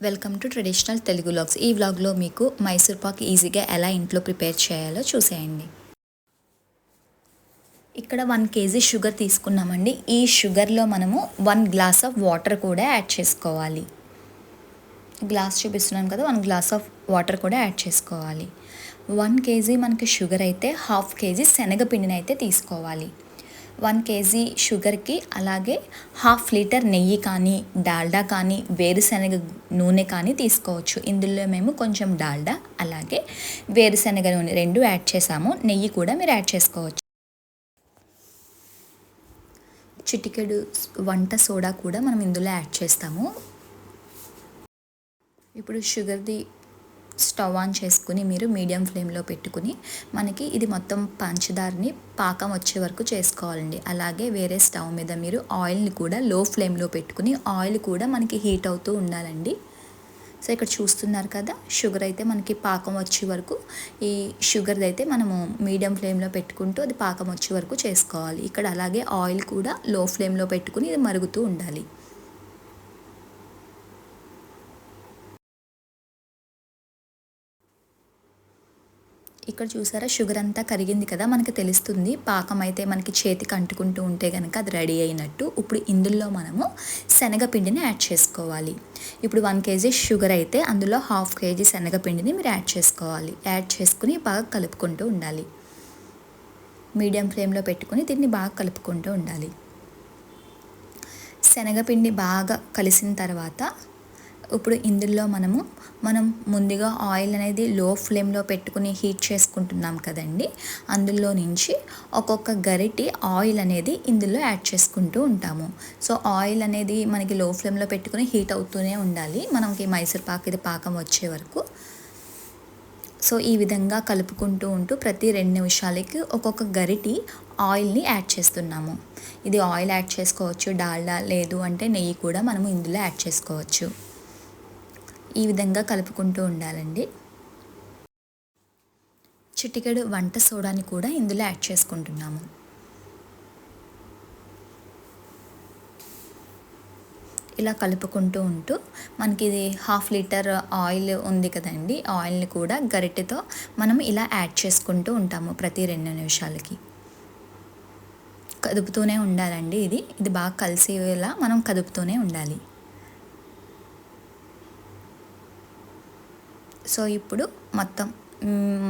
Welcome to traditional Telugu vlogs. ఈ వ్లాగ్లో మీకు మైసూర్ పాక్ ఈజీగా ఎలా ఇంట్లో ప్రిపేర్ చేయాలో చూసేయండి. ఇక్కడ 1 kg షుగర్ తీసుకున్నామండి. ఈ షుగర్లో మనము 1 గ్లాస్ ఆఫ్ వాటర్ కూడా యాడ్ చేసుకోవాలి. గ్లాస్ చూపిస్తున్నాను కదా, 1 గ్లాస్ ఆఫ్ వాటర్ కూడా యాడ్ చేసుకోవాలి. 1 kg మనకి షుగర్ అయితే 1/2 kg శనగపిండిని అయితే తీసుకోవాలి. 1 kg షుగర్కి అలాగే 1/2 లీటర్ నెయ్యి కానీ డాల్డా కానీ వేరుశనగ నూనె కానీ తీసుకోవచ్చు. ఇందులో మేము కొంచెం డాల్డా అలాగే వేరుశనగ నూనె 2 యాడ్ చేసాము. నెయ్యి కూడా మీరు యాడ్ చేసుకోవచ్చు. చిటికెడు వంట సోడా కూడా మనం ఇందులో యాడ్ చేస్తాము. ఇప్పుడు షుగర్ది స్టవ్ ఆన్ చేసుకుని మీరు మీడియం ఫ్లేమ్లో పెట్టుకుని మనకి ఇది మొత్తం పంచదారని పాకం వచ్చే వరకు చేసుకోవాలండి. అలాగే వేరే స్టవ్ మీద మీరు ఆయిల్ని కూడా లో ఫ్లేమ్లో పెట్టుకుని ఆయిల్ కూడా మనకి హీట్ అవుతూ ఉండాలండి. సో ఇక్కడ చూస్తున్నారు కదా, షుగర్ అయితే మనకి పాకం వచ్చే వరకు ఈ షుగర్ది అయితే మనము మీడియం ఫ్లేమ్లో పెట్టుకుంటూ అది పాకం వచ్చే వరకు చేసుకోవాలి. ఇక్కడ అలాగే ఆయిల్ కూడా లో ఫ్లేమ్లో పెట్టుకుని ఇది మరుగుతూ ఉండాలి. ఇక్కడ చూసారా, షుగర్ అంతా కరిగింది కదా, మనకి తెలుస్తుంది. పాకం అయితే మనకి చేతికి అంటుకుంటూ ఉంటే కనుక అది రెడీ అయినట్టు. ఇప్పుడు ఇందులో మనము శనగపిండిని యాడ్ చేసుకోవాలి. ఇప్పుడు 1 kg షుగర్ అయితే అందులో 1/2 kg శనగపిండిని మీరు యాడ్ చేసుకోవాలి. యాడ్ చేసుకుని బాగా కలుపుకుంటూ ఉండాలి. మీడియం ఫ్లేమ్లో పెట్టుకుని దీన్ని బాగా కలుపుకుంటూ ఉండాలి. శనగపిండి బాగా కలిసిన తర్వాత ఇప్పుడు ఇందులో మనం ముందుగా ఆయిల్ అనేది లో ఫ్లేమ్లో పెట్టుకుని హీట్ చేసుకుంటున్నాం కదండి. అందులో నుంచి ఒక్కొక్క గరిటె ఆయిల్ అనేది ఇందులో యాడ్ చేసుకుంటూ ఉంటాము. సో ఆయిల్ అనేది మనకి లో ఫ్లేమ్లో పెట్టుకుని హీట్ అవుతూనే ఉండాలి మనకి మైసూర్ పాక్ ఇది పాకం వచ్చే వరకు. సో ఈ విధంగా కలుపుకుంటూ ఉంటూ ప్రతి 2 నిమిషాలకి ఒక్కొక్క గరిటె ఆయిల్ని యాడ్ చేస్తున్నాము. ఇది ఆయిల్ యాడ్ చేసుకోవచ్చు, డాల్డా లేదు అంటే నెయ్యి కూడా మనము ఇందులో యాడ్ చేసుకోవచ్చు. ఈ విధంగా కలుపుకుంటూ ఉండాలండి. చిటికెడు వంట సోడాని కూడా ఇందులో యాడ్ చేసుకుంటున్నాము. ఇలా కలుపుకుంటూ ఉంటూ మనకి ఇది 1/2 లీటర్ ఆయిల్ ఉంది కదండి, ఆయిల్ని కూడా గరిటెతో మనం ఇలా యాడ్ చేసుకుంటూ ఉంటాము ప్రతి 2 నిమిషాలకి. కదుపుతూనే ఉండాలండి. ఇది బాగా కలిసేలా మనం కదుపుతూనే ఉండాలి. సో ఇప్పుడు మొత్తం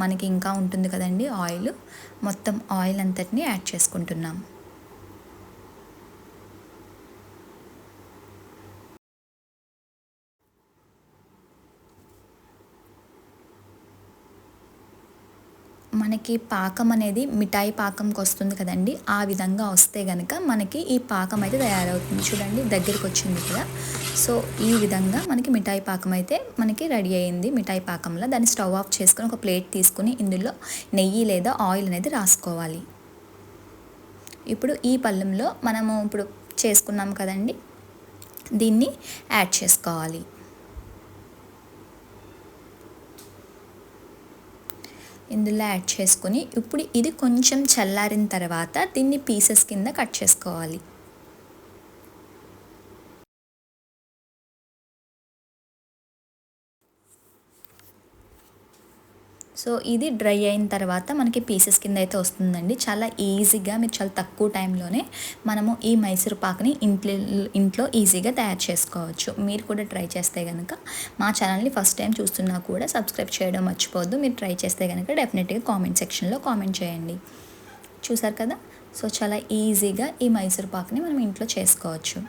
మనకి ఇంకా ఉంటుంది కదండి ఆయిల్, మొత్తం ఆయిల్ అంతటిని యాడ్ చేసుకుంటున్నాం. మనకి పాకం అనేది మిఠాయి పాకంకి వస్తుంది కదండి, ఆ విధంగా వస్తే కనుక మనకి ఈ పాకం అయితే తయారవుతుంది. చూడండి దగ్గరికి వచ్చింది కదా. సో ఈ విధంగా మనకి మిఠాయి పాకం అయితే మనకి రెడీ అయింది. మిఠాయి పాకంలో దాన్ని స్టవ్ ఆఫ్ చేసుకొని ఒక ప్లేట్ తీసుకుని ఇందులో నెయ్యి లేదా ఆయిల్ అనేది రాసుకోవాలి. ఇప్పుడు ఈ పళ్ళెంలో మనము ఇప్పుడు చేసుకున్నాం కదండి, దీన్ని యాడ్ చేసుకోవాలి. ఇందులో యాడ్ చేసుకొని ఇప్పుడు ఇది కొంచెం చల్లారిన తర్వాత దీన్ని పీసెస్ కింద కట్ చేసుకోవాలి. సో ఇది డ్రై అయిన తర్వాత మనకి పీసెస్ కింద అయితే వస్తుందండి. చాలా ఈజీగా మీరు చాలా తక్కువ టైంలోనే మనము ఈ మైసూర్ పాక్ని ఇంట్లో ఈజీగా తయారు చేసుకోవచ్చు. మీరు కూడా ట్రై చేస్తే కనుక మా ఛానల్ని ఫస్ట్ టైం చూస్తున్నా కూడా సబ్స్క్రైబ్ చేయడం మర్చిపోవద్దు. మీరు ట్రై చేస్తే కనుక డెఫినెట్గా కామెంట్ సెక్షన్లో కామెంట్ చేయండి. చూసారు కదా, సో చాలా ఈజీగా ఈ మైసూర్ పాక్ని మనం ఇంట్లో చేసుకోవచ్చు.